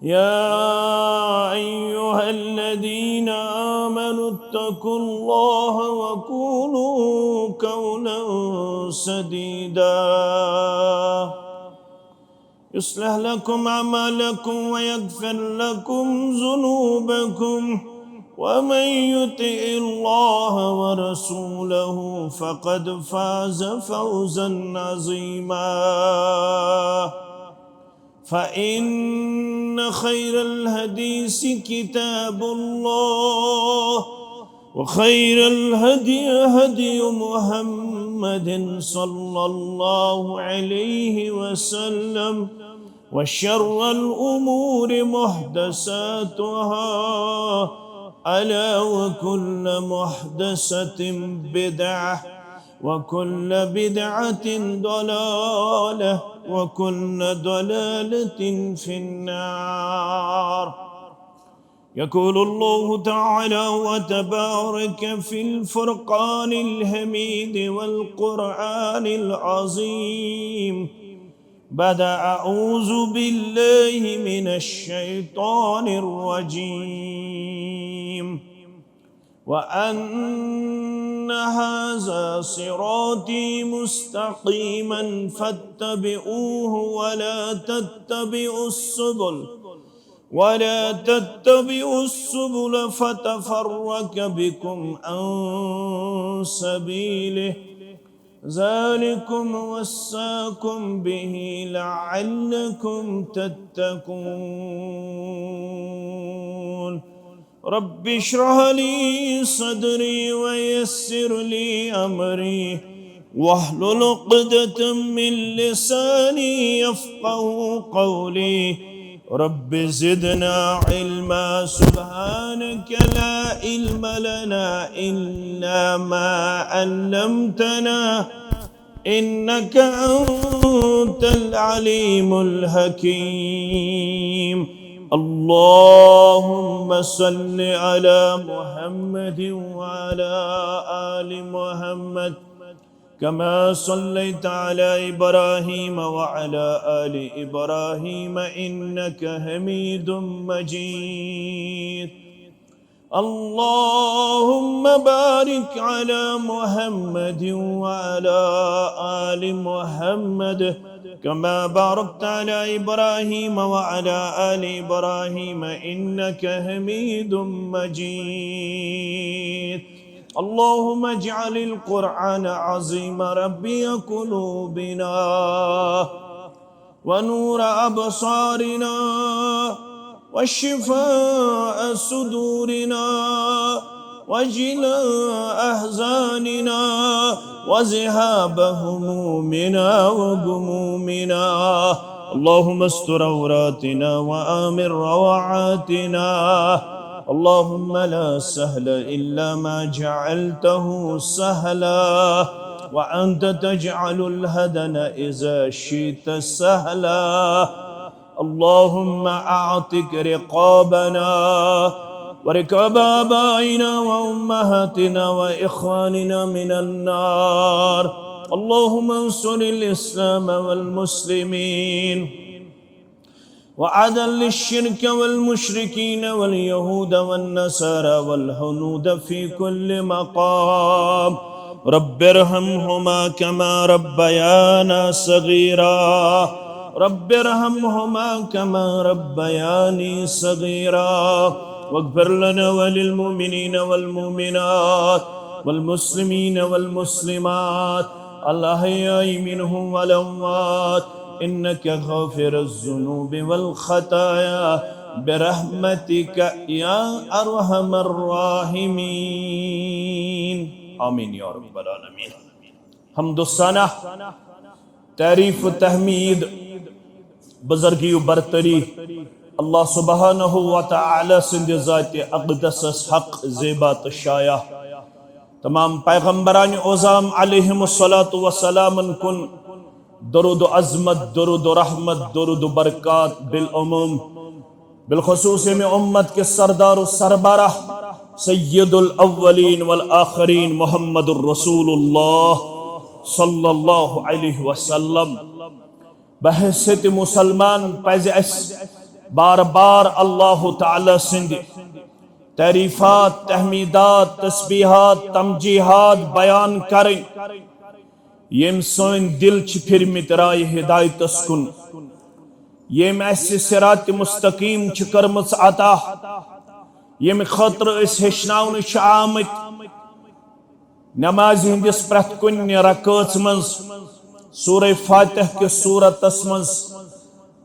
يا أيها الذين آمنوا اتقوا الله وقولوا قولا سديدا يصلح لكم أعمالكم ويغفر لكم ذنوبكم ومن يطع الله ورسوله فقد فاز فوزا عظيما فإن خير الحديث كتاب الله وخير الهدي هدي محمد صلى الله عليه وسلم وشر الأمور محدثاتها ألا وكل محدثة بدعة وكل بدعة ضلالة وكل ضلالة في النار. يقول الله تعالى وتبارك في الفرقان الحميد والقرآن العظيم بعد أعوذ بالله من الشيطان الرجيم وأن هذا صراطي مستقيما فاتبعوه ولا تتبعوا السبل فتفرق بكم عن سبيله ذلكم وصاكم به لعلكم تتقون. رب اشرح لي صدري ويسر لي أمري واحلل عقدة من لساني يفقه قولي. رب زدنا علما سبحانك لا علم لنا إلا ما علمتنا إنك أنت العليم الحكيم. اللهم صل على محمد وعلى آل محمد كما صليت على إبراهيم وعلى آل إبراهيم إنك حميد مجيد. اللهم بارك على محمد وعلى آل محمد كما باركت على إبراهيم وعلى آل إبراهيم إنك حميد مجيد. اللهم اجعل القرآن عظيم ربي قلوبنا ونور أبصارنا وشفاء صدورنا وجلاء أحزاننا وذهاب همومنا وغمومنا. اللهم استر عوراتنا وآمن روعاتنا. اللهم لا سهل إلا ما جعلته سهلا وأنت تجعل الهدن إذا شئت سهلا. اللهم أعتق رقابنا ورقاب آبائنا وأمهاتنا وإخواننا من النار. اللهم انصر الإسلام والمسلمين وعدل الشرك والمشركين واليهود والنصارى والهنود في كل مقام. رب ارحمهما كما ربيانا صغيرا. رب ارحمهما كما ربياني صغيرا. واغفر لنا وللمؤمنين والمؤمنات والمسلمين والمسلمات الأحياء منهم والأموات إنك غافر الذنوب والخطايا برحمتك يا أرحم الراحمين. آمين يا رب العالمين. حمد الثنا تعریف و تحمید بزرگی و برتری اللہ سبحانہ و تعالی سند ذات اقدس حق زیبات شایع. تمام پیغمبران اعظام علیہم الصلاۃ والسلام کن درود و عظمت، درود و رحمت، درود و برکات بالعموم، بالخصوص میں امت کے سردار و سربراہ سید الاولین والآخرین محمد الرسول اللہ صلی اللہ علیہ وسلم. بحیثیت مسلمان پزِ اس बार बार अल्लाह ताला सिंध तारीफात, तहमीदात, तस्बीहात, तमजीहात बयान करें यम सन दिल फिरमित राय हिदायतस कुन, यम सिरात मुस्तकीम कर्मच अता, यम खतर हेचन आमत नमाज हंदिस प्रथ कुन रकात मं सूरह फातिह के सूरतस मं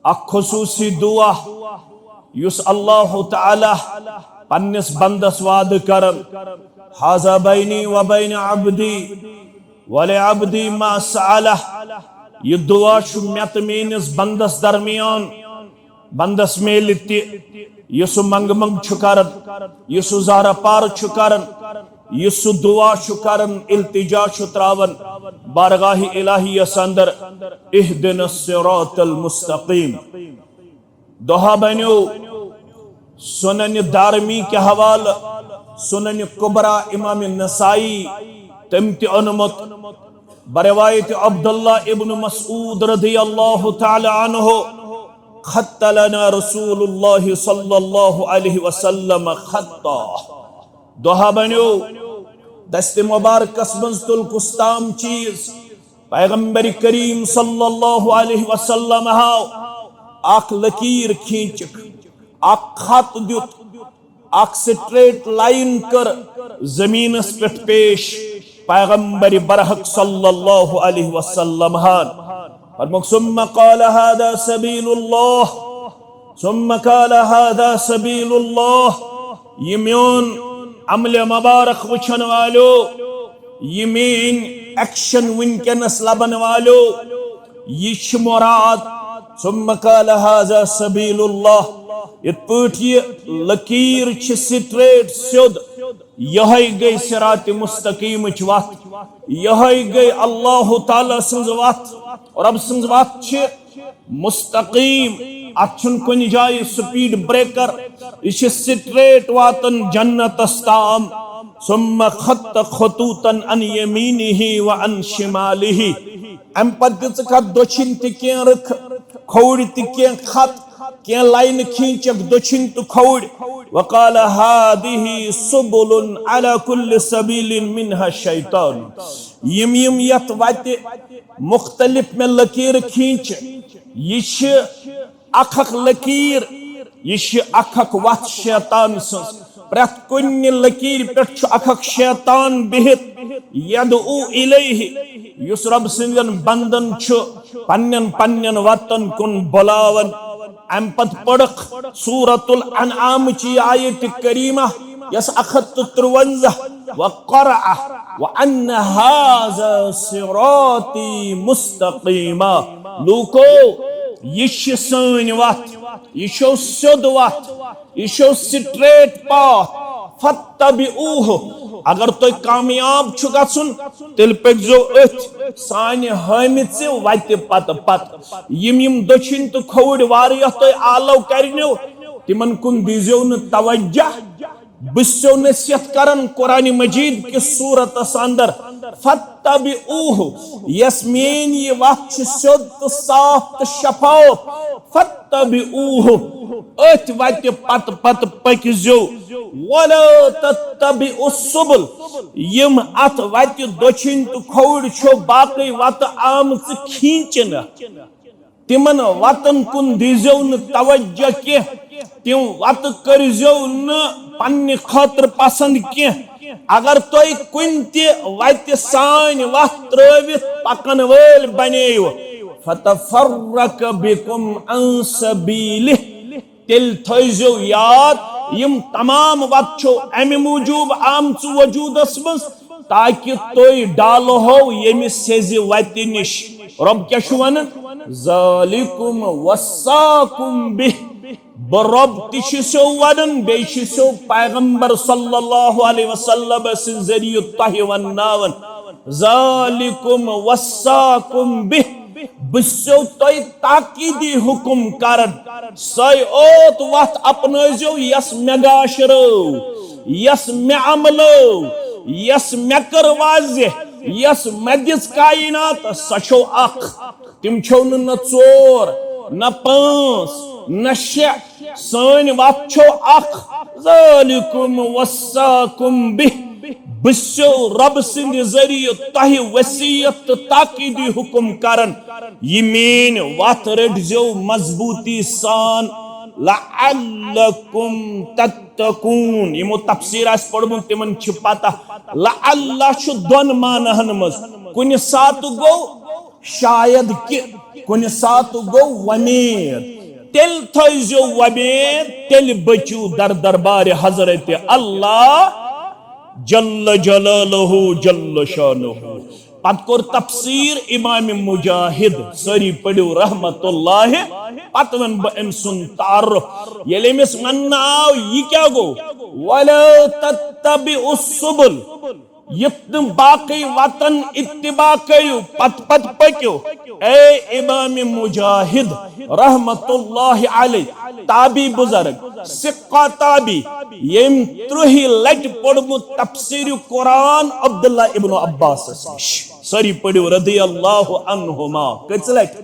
अख खुसूसी दुआ युस अल्लाह ताला पन्निस बंदस वाद करन, हाजा बैनी व बैन अब्दी वले अब्दी मा सअला, यह दुआ मे तो मेनिस बंदस दरमियान, बंदस मेल यह मंग मंग करन, यह ज़ारा पार करन, यह दुआ करन, इल्तिजा त्रावन बारगाह इलाहियस अंदर, इहदिनस सिरातल मुस्तकीम। दुआ बनो सुनन दारमी के हवाला, सुनन कुबरा इमाम नसाई तम ते अनुमत बरवायत अब्दुल्ला इब्न मसऊद रज़ियल्लाहु तआला अन्हु, खत्त लना रसूलुल्लाह सल्लल्लाहु अलैहि वसल्लम खत्ता। दुआ बनो दस्ते मुबारकस मं तुल कुस्ताम चीज पैगंबर करीम सल्लल्लाहु अलैहि वसल्लम हाव अख लकीर खींचक, अख खत दुत, अख स्ट्रेट लाइन कर जमीनस पे पेश पैगंबर बरहक सल्लल्लाहु अलैहि वसल्लम हान फरमुक सुम्मा क़ाल हादा सबीलुल्लाह, सुम्मा क़ाल हादा सबीलुल्लाह, ये म्योन अमल मुबारक वुचन वालो, ये मेन एक्शन वनकनस लबन वालो, ये मुराद। सुम्मा क़ाल हादा सबीलुल्लाह, इत पी लकीर स्ट्रेट स्योद, यह गई सिरात मुस्तकीम वत, यह गई अल्लाह ताला सन्ज वत, और अब सन्ज वत मुस्तकीम, अन कुन जाय स्पीड ब्रेकर, यह स्ट्रेट वातन जन्नतस ताम। सुम्मा खत्त खतूतन अन यमीनिही व अन शिमालिही, अम पत दोछिन त रख खोड़ त खत क्या लाइन खींचक दोछिन तो खौड़, वक़ाल हादिही सुबुलुन अला कुल्लि सबीलिन मिनहा शैतान, यम यम यत वाते मुख्तलिफ में लकीर खींच, ये अखक लकीर, ये अखक वत शैतान सन्स, प्रत कुन लकीर पे अखक शैतान बिहित, यदउ इलैहि, युस रब सिंदन बंदन पन्नन पन्नन वतन कुन बुलावन। अम पत पड़क सूरतुल अनआम ची आयत करीमा यस 153 व क़रअ व अन्न हाज़ा सिराती मुस्तक़ीमा। लूको ये सन वत, ये सिद्ध वत, ये स्ट्रेट पाथ, फत्तबिऊहु, अगर तुम कामयाब छु गछुन तेल पकजो अथ सान हामित वत पत पत, यम दक्षिण तो खौड़ वारिया तुम आलो करनो तिमन कुन दीजो न तवज्जह, बिस्सो नसीहत करन कुरान मजीद की सूरत अंदर, फत्तबिऊहु, यस मेन ये वत सिद्ध तो साफ तो शफाफ, फत्तबिऊहु, अथ वत पत पत पकजो, वला तत्तबिउस सुबुल, यम अत वत दक्षिण तो खौड़ छो बाकी वत आमच खींचन, तिमन वतन कुन दीजो न तवज्जह के, तिम वत करजो न पन्ने खातर पसंद के। अगर तुम कुन वत सान वत त्रवित पकन वल बनेव, फतफर्रक बिकुम अन सबीलिह, तेल थो याद यम तमाम वत छो अमि मूजूब आमच वजूदस मज, ताकि तुम डालो हो यमि सेज वत निश। रब क्या वन ज़ालिकुम वस्साकुम बिह, रब तिशो वन बेशो पैगंबर सल्लल्लाहु अलैहि वसल्लम सिन जरिए तह वन्नावन, ज़ालिकुम वस्साकुम बिह, बिस्सो तुम ताकीदी हुकुम करन, सय ओत वत अपनजो yes may गाशरो, yes may अमलो, yes may कर वाज़ेह, यस मे दिस कायनात सो अख, तिम छो न चोर न पांच न शे सन वत छो अख ज़ालिकुम वस्साकुम बिह बसो रब सिंद जरिए तह वसीयत ताकीदी हुक्म करन ये मेन वत रटजो मजबूती सान लअल्लकुम तत्तकून यमो तफसीर आस पढ़मुत तिमन छ पता लअल्ला छु दोन मानहन मज कुन सात गो शायद कि कुन सात गो वमेद तेल थो वमेद तेल बचू दर दरबार हजरत अल्लाह जल्ल जलालहु जल्ल शानुहु पत कोर तफसीर इमाम मुजाहिद सरी पढ़ो रहमतुल्लाह पत वन ब अम सुन तारुफ येले मिस मन्नाव ये क्या गो वला तत्तबिउस सुबुल यत्न बाकी वतन इत्तिबा कयो पत पत पक्यो ए इमाम मुजाहिद रहमतुल्लाह अलैह ताबी बुजुर्ग सिक्का ताबी यम त्रुहि लट पढ़मु तफसीर कुरान अब्दुल्ला इब्न अब्बास सरी पढ़ो रदियल्लाहु अन्हुमा कच लट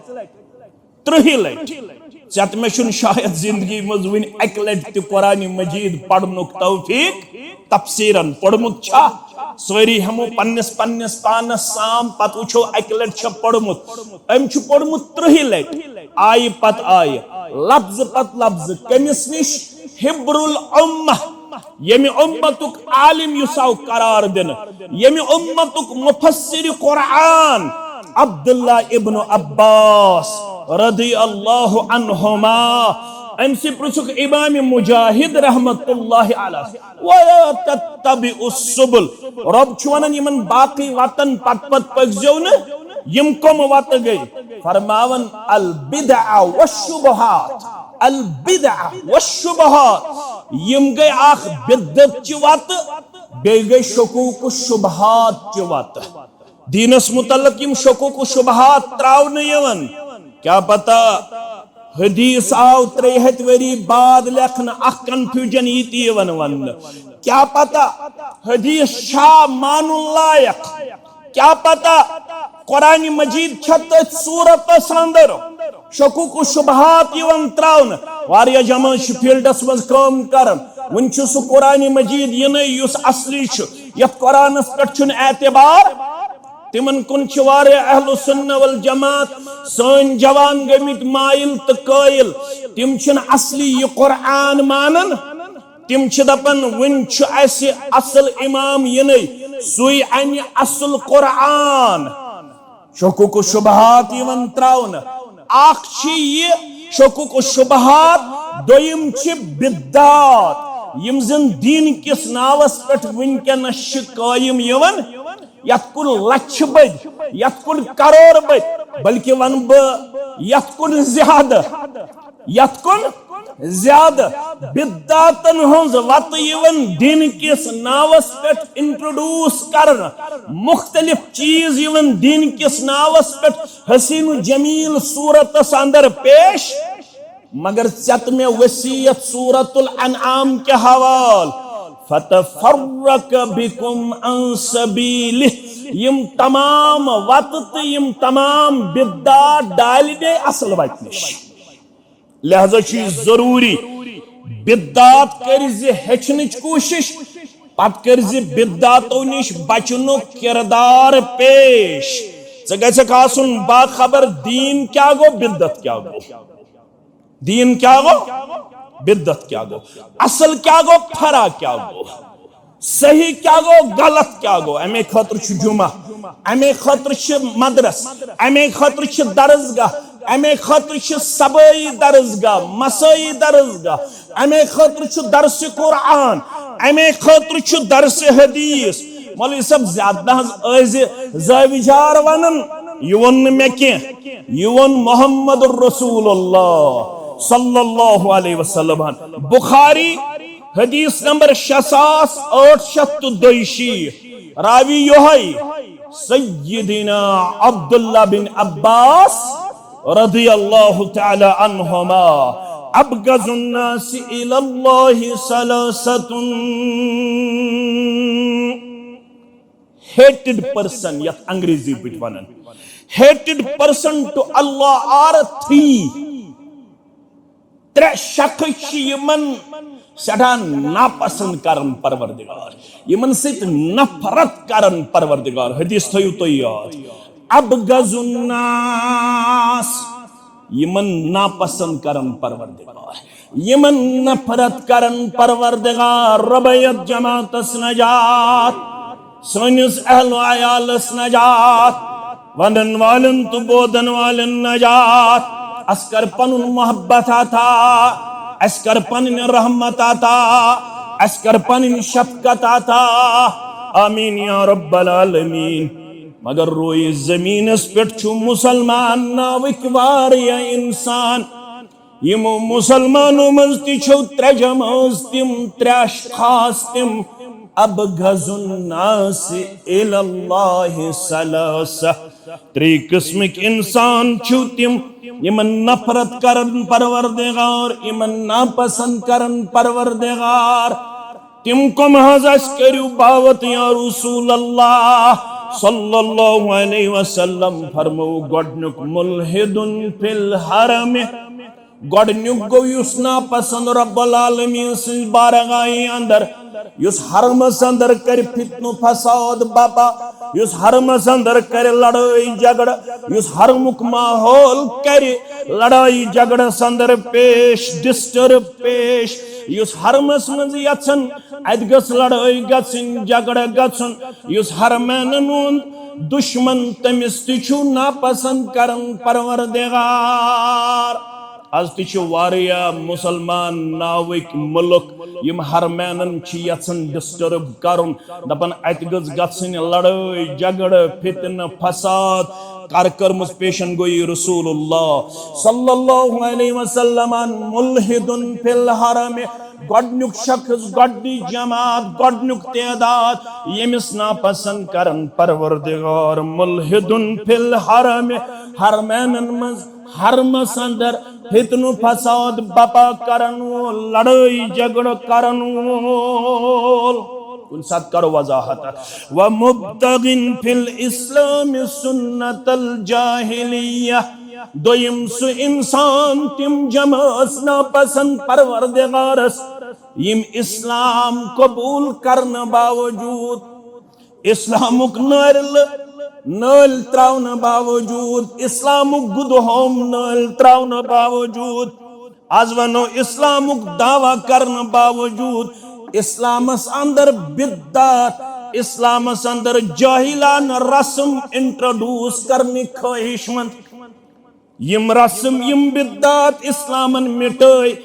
त्रुहि लट चत में शुन शायद जिंदगी मज वन एक लट त कुरान मजीद पढ़नुक तौफीक तफसीरन पढ़मुत छा सरी हमो पन्नस पन्नस पानस साम पत वुछो एक लट छ पढ़मुत अम छ पढ़मुत त्रुहि लट आय पत आय लफ्ज पत लफ्ज कमिस निश हिब्रुल उम्मह यमि उम्मतुक आलिम युसाव करार दिन यमि उम्मतुक मुफस्सिर कुरान अब्दुल्ला इब्न अब्बास रदियल्लाहु अन्हुमा अमसे पृछुक इमाम मुजाहिद रहमतुल्लाह अलैह वला तत्तबिउस सुबुल रब छवनन यमन बाकी वतन पत पत पगजो न यम कम वत गई फरमावन अल बिदअ वशुबहात अल बिदअ वशुबहात यम गई आख बिदत च वत बे गई शकूक शुबहात च वत दीनस मुतल्लक यम शकूक शुबहात त्राव न यवन क्या पता हदीस आव 3 वरी बाद लेखन अख कंफ्यूजन यी वन वन क्या पता हदीस शाह मानुल लायक क्या पता कुरान मजीद छत सूरत अंदर शकूक शुबहात यवन त्रावन वारिया जमा फील्डस मज काम करन वन छु सु कुरान मजीद यने युस असली छु यत कुरानस पेट छुन एतबार तिमन कुन वारे अहलु सुन्ना वल जमात सन जवान गमित माइल त कायल तिम छन असली ये कुरान मानन तिम छ दपन वन छ असे असल इमाम यने सुई अन असल कुरान शकूक शुबहात यवन त्रावन आख छ ये शकूक शुबहात दोयम छ बिद्दात यम जन दीन किस नावस पेट वनकनस छ कायम यवन यत कुन लक्ष बद यत कुन करोड़ बद बल्कि वन ब यत कुन ज्यादा बिद्दातन हंज वत यवन दिन किस नावस पेट इंट्रोड्यूस करन मुख्तलिफ चीज यवन दिन किस नावस पेट हसीन जमील सूरत अंदर पेश मगर चत में वसीयत सूरतुल अनआम के हवाल फतफर्रक बिकुम अन सबीलिह यम तमाम वत यम तमाम बिद्दात डाल दे असल वत निश लिहाजा जरूरी बिद्दात कर हेचन कोशिश पत कर बिद्दातों निश बचनु किरदार पेश गक आसुन बाखबर दीन क्या गो बिद्दत क्या गो दीन क्या गो बिद्दत क्या गो असल क्या गो फरा क्या गो सही क्या गो गलत क्या गो अमे खतर जुमा अमे खतर मदरस अमे खतर दरसगाह अमे खतर सबई दरसगाह मसई दरसगाह अमे खतर दरस कुरान अमे खतर दरस हदीस मौलवी सब ज्यादा जाविजार वनन युवन मे युवन मोहम्मद रसूलुल्लाह सल्लल्लाहु अलैहि वसल्लम बुखारी हदीस नंबर 6882 रावी योहई सय्यदिना अब्दुल्ला बिन अब्बास रदियल्लाहु तआला अन्हुमा अबगजुन नास इलल्लाहि सलासतुन hated person yat अंग्रेजी bit Vernon hated person to Allah are 3 त्रे शख्स यमन सदा नापसंद करन परवरदिगार यमन सित नफरत करन परवरदिगार हदीस थयु तो याद अब गजुन्नास यमन नापसंद करन परवरदिगार यमन नफरत करन परवरदिगार रबयत जमातस नजात सनिस अहल आयालस नजात वंदन वालन तो बोदन वालन नजात अस्कर पनुन मोहब्बत आता अस्कर पनुन रहमत आता अस्कर पनुन शफकत आता आमीन या रब्बल आलमीन मगर रोई जमीन पे मुसलमान नाविक वारिया इंसान यमो मुसलमानों मज तिछो त्रे जमाज तिम त्रे अशखास तिम अब गजुन्नास इलल्लाह सलासा त्रि किस्मिक इंसान छु तिम यमन नफरत करन परवरदिगार यमन नापसंद करन परवरदिगार तिम को महजस करू बावत या रसूल अल्लाह सल्लल्लाहु अलैहि वसल्लम फरमो गडनुक मुल्हिदुन फिल हरम गडनुक गो युस नापसंद रब्बुल आलमीन सिन बारगाही अंदर युस हरमस अंदर कर फितनु फसाद बाबा युस हरमस अंदर कर लड़ाई झगड़ा युस हरमुक माहौल कर लड़ाई झगड़ा अंदर पेश डिस्टर्ब पेश युस हरमस मज यछन अद गस लड़ाई गछन झगड़ा गछन युस हरमन दुश्मन तमिस तिछु नापसंद करन परवरदिगार आज तिछु वारिया मुसलमान नाविक मुल्क यम हरमैनन छी यछन डिस्टर्ब करन दपन अत गछन लड़ाई झगड़ा फितन फसाद कारकर्मस पेशन गोई रसूलुल्लाह सल्लल्लाहु अलैहि वसल्लम मुल्हिदुन फिल हरम गडनुक शख्स गड्डी जमात गडनुक तादाद यमिस नापसंद करन परवरदिगार मुल्हिदुन फिल हरम हरमैनन मज हरमस अंदर फितनु फसाद बपा करन लड़ाई झगड़ा करन उन साथ करो वजाहत व मुब्तगिन फिल इस्लाम सुन्नतल जाहिलिया दोयम सु इंसान तिम जमास नापसंद परवरदिगारस यम इस्लाम कबूल करन बावजूद इस्लामुक नल त्राउन बावजूद इस्लामुक गुदहोम नल त्राउन बावजूद आज वनो इस्लामुक दावा करन बावजूद इस्लामस अंदर बिद्दत इस्लामस अंदर जाहिलान रस्म इंट्रोड्यूस करने ख्वाहिशमंद यम रस्म यम बिद्दत इस्लामन मिटाई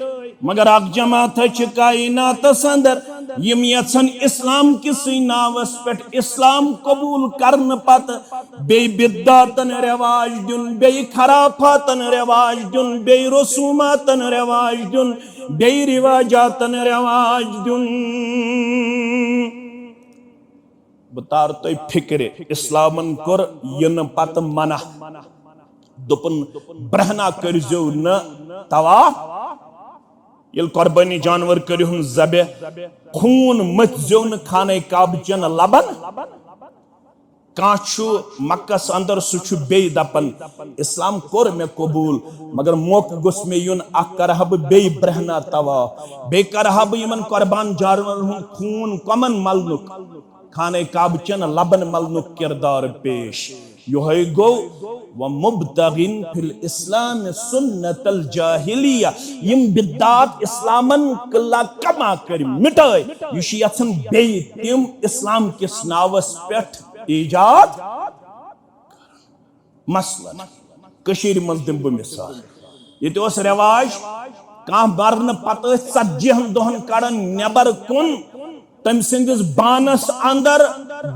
मगर अक जमात कायनात अंदर यम यछन इस्लाम किस नावस पे इस्लाम कबूल करन पत बे बिद्दतन रिवाज दुन बे खराफातन रिवाज दुन बे रसूमातन रिवाज दुन बे रिवाजातन रिवाज दुन बतार तो फिक्रे इस्लामन कर यन पत मना दुपन ब्रहना करजो न तवाफ ये कुर्बानी जानवर करो जबे खून मत जो खाने काबचन लबन काछु मक्कस अंदर सुछ बे दपन इस्लाम कोर में कबूल मगर मोक गुस में युन अकरहब बे ब्रहना तवा बे करहब यमन कुर्बान जानवर खून कमन मलनुक खाने काबचन लबन मलनुक किरदार पेश योहे गो व मुब्तगिन फिल इस्लाम सुन्नतल जाहिलिया यम बिद्दात इस्लामन कला कमा कर मिटाई युशी यछन बे तिम इस्लाम किस नावस पेठ इजाद मसलन कशीर मज दिम मिसाल ये रिवाज कह मरन पत 40 दोहन कड़न नबर कुन तम सिंदिस बानस अंदर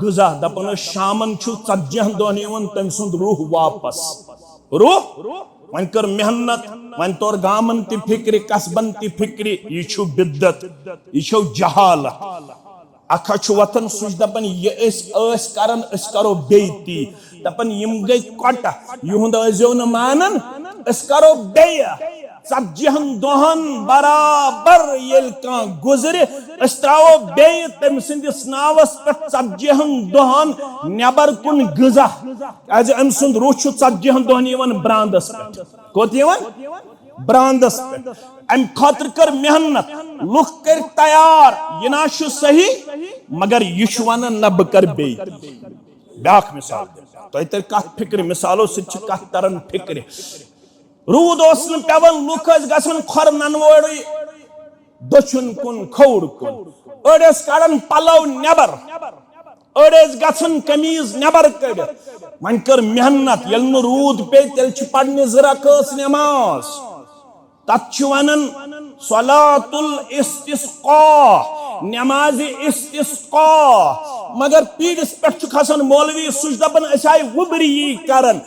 गुजा दपन शामन 40 दोहन तम सुंद रूह वापस रूह वन कर मेहनत वन तोर गामन ति फिक्री कसबन ति फिक्री ये बिद्दत ये जहालत अख वतन सुच दपन ये करन करो बेती दपन यम गई कट युंद अजो न मानन करो बेय 40 दोहन बराबर येल का गुजरे अस्त्राओ बे तम सिंदिस नावस पे 40 दोहन नबर कुन गजा आज अम सुंद रूह 40 दोहन यवन ब्रांदस पे कोत यवन ब्रांदस पे अम खातर कर मेहनत लुख कर तैयार यह ना सही मगर यह वन न बह कर बे ब्याख मिसाल तो तर कत फिक्र मिसालों सत तरन फिक्र रूद पेवन लुख गन खर ननवड़ दछुन कुन खौर कुन अड़ कड़न पलव नबर अड़ गन कमीज नबर कड़ वन कर मेहनत ये रूद पे तेल पढ़ने जरकस नमाज तथ वनन सलातुल इस्तिस्का नमाज इस्तिस्का मगर पीड़िस पे खसान मौलवी सुच दपन आय वुबरी करन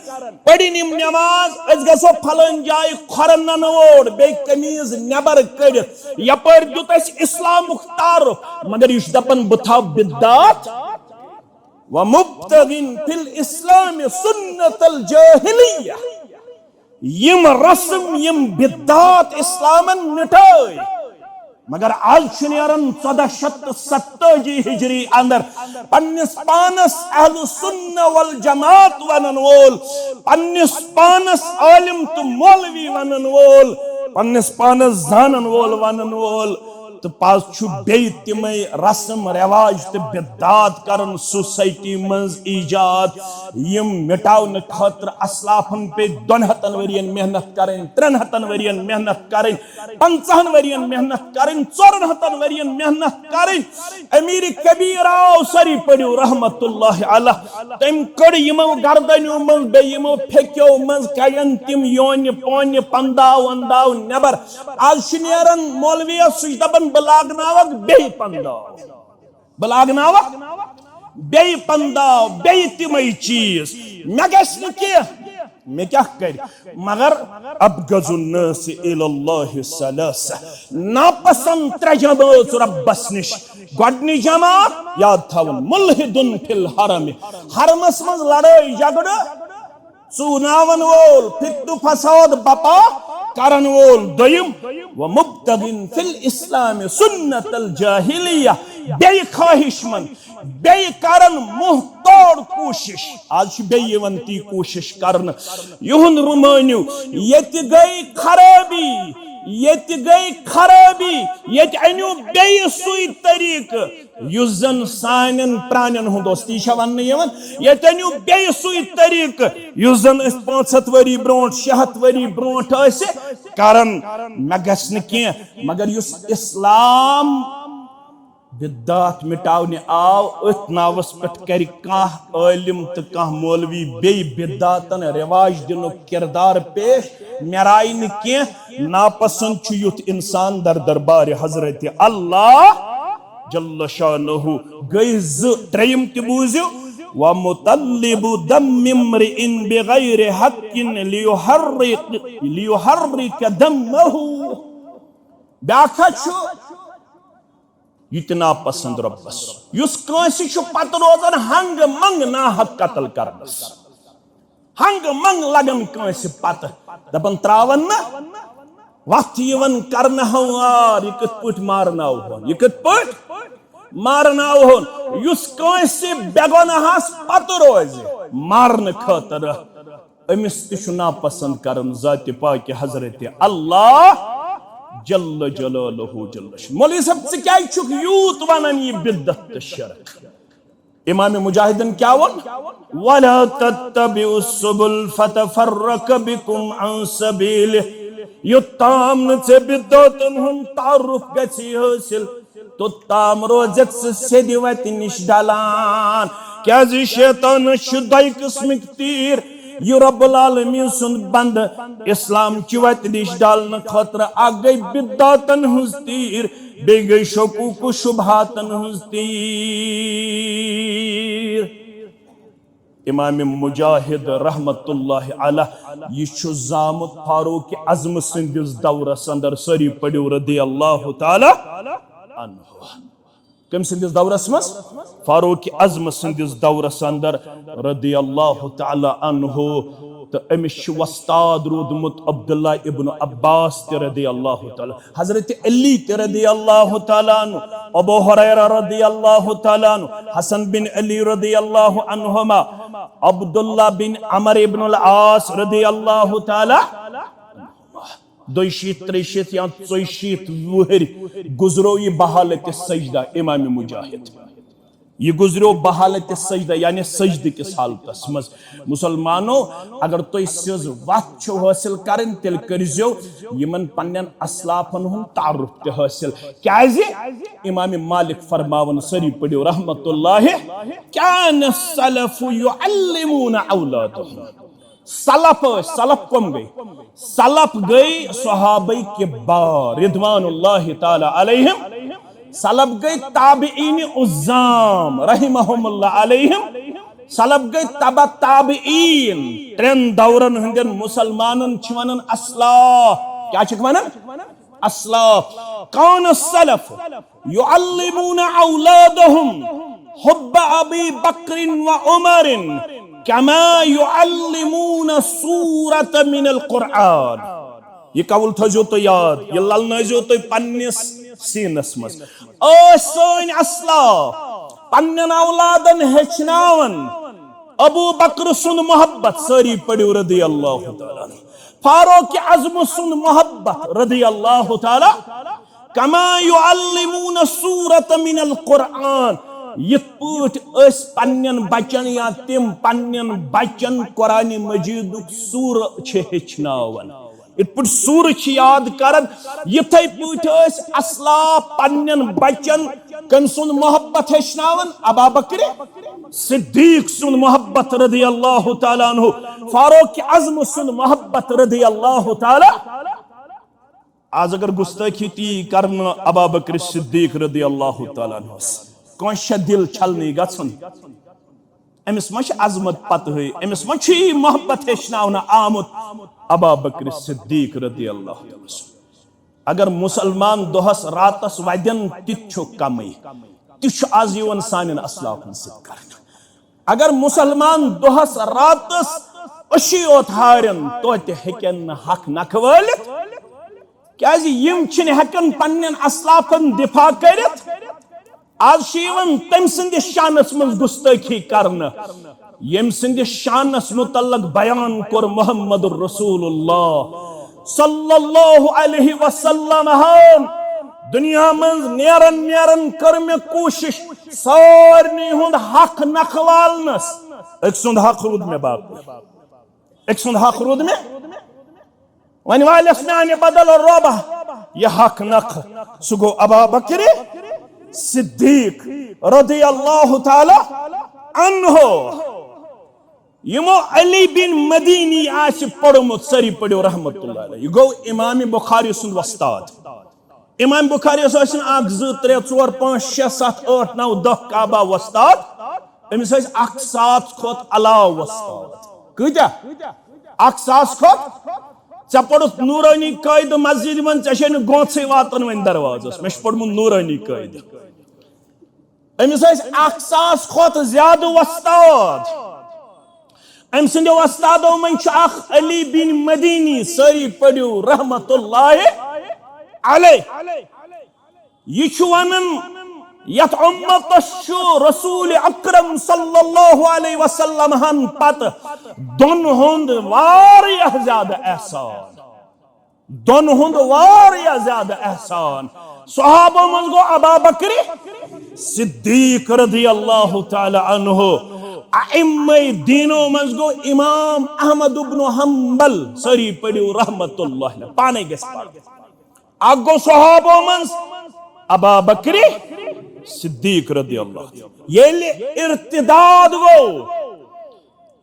पड़िन यम नमाज गो फलन जाय खरन ननवोड़ बे कमीज नबर कड़ित यपर दुत इस्लाम तारुफ मगर यह दपन बह थव बिदात व मुब्तगिन फिल इस्लाम सुन्नतल जाहिलिया यम रस्म यम बिदात इस्लामन मिटाई मगर आज 1470 हिजरी अंदर पन्निस पानस अहलु सुन्ना वल जमात वनन वोल पन्निस पानस आलिम तो मौलवी वनन वोल पन्निस पानस जानन वोल वनन वोल तो पास छु बे तिमै रस्म रिवाज तो बिदात करन सोसाइटी मंज इजाद यम मिटावन खातर असलाफन पे 200 वरियन मेहनत करें 300 वरियन मेहनत करें 50 वरियन मेहनत करें 400 वरियन मेहनत करें अमीर कबीर आओ सरी पड़ो रहमतुल्लाह अलैह तम कड़ यमो गर्दन्यों मंज बे यमो फेक्यो मंज कयन तिम योन पोन पंदाव अंदाव नबर आज नेरन मौलविया सुज दबन बलागनावक बे पंदाव बे तिमई चीज मे मे क्या कर मगर अब गजुन्नास इलल्लाहि सलासा नापसंद त्रे जमात रब्बस निश गोडनी जमात याद थवन मुल्हिदुन फिल हरम हरमस मज लड़ाई झगड़ चुनावन वोल फितु फसाद बपा करन वोल दोयम व मुब्तगिन फिल इस्लाम सुन्नतल जाहिलिया बे ख्वाहिशमंद बे करन मुहतोड़ कोशिश आज बे यवंती कोशिश करन युहन रुमान्यू यत गई खराबी यत अनु बे सुई तरीक युस जन सानन प्राणन हुंद ती वन यत अनु बे सुई तरीक युस जन 500 वरी ब्रोट 600 वरी ब्रोट करन मे गस मगर युस इस्लाम बिदात मिटावने आव अथ नावस पे कर आलिम तो कह मौलवी बे बिदातन रिवाज दिन किरदार पेश मेराय न नापसंद युथ इंसान दर दरबार हजरत अल्लाह जल्ल शानहु गई त्रेयम त बूझियो व मुतल्लिबु दम इम्रिइन बिगैर हक्किन लियुहर्रिक दमहु ब्याखा छु इतना पसंद रब्बस युस कांसी छु पत रोजन हंग मंग ना हक कत्ल करनस हंग मंग लगन कांसी पत दपन त्रावन न वक्त यवन करन हवार ये कत पट मारनाव होन ये कत पट मारनाव होन युस कांसी बेगुनाहस पत रोज मारन खातर अमिस तिछु ना पसंद करन जात पाक हजरत अल्लाह जल्ल जलालहु जल्ल मौलवी साहब से क्या छुक यूत वनन ये बिदअत शिरक इमाम मुजाहिदन क्या वन वला तत्तबिउ सुबुल फतफर्रक बिकुम अन सबील युत्ताम से बिदअतन हम तारुफ गछि हासिल तो ताम रोजत से दिवत निश डलान क्या जी शैतान शुदाई किस्मिक तीर यु रब्बुल आलमीन सुन बंद इस्लाम चिवत निश डालन खातर आ गई बिदातन हुज तीर बे गई शकूक शुबहातन हुज तीर इमाम मुजाहिद रहमतुल्लाह अलैह यह जामुत फारूक आज़म सिंदिस दौरस अंदर सरी पड़ो रदियल्लाहु ताला अन्हु कम सिंदिस दौरस मस फारूक आज़म सिंदिस दौरस अंदर रदियल्लाहु ताला अन्हु तो अमिश वस्ताद रूदमुत अब्दुल्ला इब्न अब्बास रदियल्लाहु ताला हजरत अली रदियल्लाहु ताला अन्हु अबू हुरैरा रदियल्लाहु ताला अन्हु हसन बिन अली रदियल्लाहु अन्हुमा अब्दुल्ला बिन अमर इब्न अल आस रदियल्लाहु ताला 200 300 या 400 वहर गुजरो ये बहालत सजदा इमाम मुजाहिद ये गुजरो बहालत सजदा यानी सजद किस हालतस मज मुसलमानो अगर तुम सिज वत हासिल करन तेल करजो यमन पन्नन असलाफन हुन तारुफ ते हासिल क्याजे इमाम मालिक फरमावन सरी पड़ो रहमतुल्लाहि कान सलफु युअल्लिमून औलादहुम सलफ कम गई सलफ गई सहाबई के बार रिदवानुल्लाहि ताला अलैहिम सलफ गई ताबईन उज़्ज़ाम रहमहुमुल्लाह अलैहिम सलफ गई तबा ताबईन त्रेन दौरन हंदन मुसलमानन छ वनन अस्लाफ क्या छ वनन अस्लाफ कौन सलफ युअल्लिमून औलादहुम हुब्ब अबी बकर व उमर कमा युअल्लिमून सूरत मिनल कुरआन ये कवल थजो तो याद ये ललनजो तो पन्निस सीनस मस सोन अस्लाफ पन्नन औलादन हेचनावन अबू बकर सुन मोहब्बत सारी पढ़ो रदी अल्लाह ताला फारूक आज़म सुन मोहब्बत रदी अल्लाह ताला कमा युअल्लिमून सूरत मिनल कुरआन यिथ पट पन्न बचन या तिम पन्न बचन कुरान मजीदुक सूर हेचनावन इत पट सूर याद करन यिथे पट असलाफ पन्न बचन कम सुन मोहब्बत हेचनावन अबा बकर सिद्दीक सुन मोहब्बत रदी अल्लाह ताला अन्हु फारूक आज़म सुन मोहब्बत रदी अल्लाह ताला आज अगर गुस्ताखी ती करन अबा बकर सिद्दीक रदी अल्लाह ताला अन्हु कौश दिल छलनी गन अमिस मा अजमत पत अमिस मा मोहब्बत हेचन आमुत अबा बकर सिद्दीक रदी अल्लाह अगर मुसलमान दोहस रातस वदन तिछ कम तिछ आज सान असलाफन सर अगर मुसलमान दोहस रातस अशी ओत हारन तो हेकन हक नख वालित क्या हेकन पन्न असलाफन दिफा करित आज तम संदिस शानस मज गुस्ताखी करन यम संदिस शानस मुतल्लक बयान कोर मुहम्मदुर रसूलुल्लाह सल्लल्लाहु अलैहि वसल्लम दुनिया मज नेरन नेरन कर मे कोशिश सारनी हुंद हक नखवालनस एक सुंद हक रूद में बाप एक सुंद हक रूद में वन वालस नाने बदल रोबा ये हक नख सुगो अबा बकर सिद्दीक रदी अल्लाह ताला अन्हो यमो अली बिन मदीनी आस पढ़मुत सरी पढ़ो रहमतुल्लाह अलैहि गो इमाम बुखारी सुन वस्ताद इमाम बुखारी अस 1 2 3 4 5 6 7 8 9 10 काबा वस्ताद अमिस अक्सात खोत अलाव वस्ताद कजा अक्सास खोत चपड़ुत नूरानी कायद मस्जिद मन चेन गोसे वातन वन दरवाजस मे पढ़मुत नूरानी कायद अमिस अक्सास खोत ज्यादा वस्ताद अम सद वस्तादो मन अली बिन मदीनी सारी पढ़ो रहमतुल्लाहि अलैहि यह वनन यत उम्मतस रसूल अकरम सल्लल्लाहु अलैहि वसल्लम हन पत दोन हुंद वारियाह ज्यादा एहसान दोन हुंद वारियाह ज्यादा एहसान सहाबा मन गो अबा बकर सिद्दीक रदी अल्लाह ताला अन्हु अइम्मे दीनो मन गो इमाम अहमद इब्न हंबल सरी पढ़ो रहमतुल्लाह अलैहि पाने गस आगो सहाबा मन अबा बकर सिद्दीक रदी अल्लाह येल इर्तिदाद गो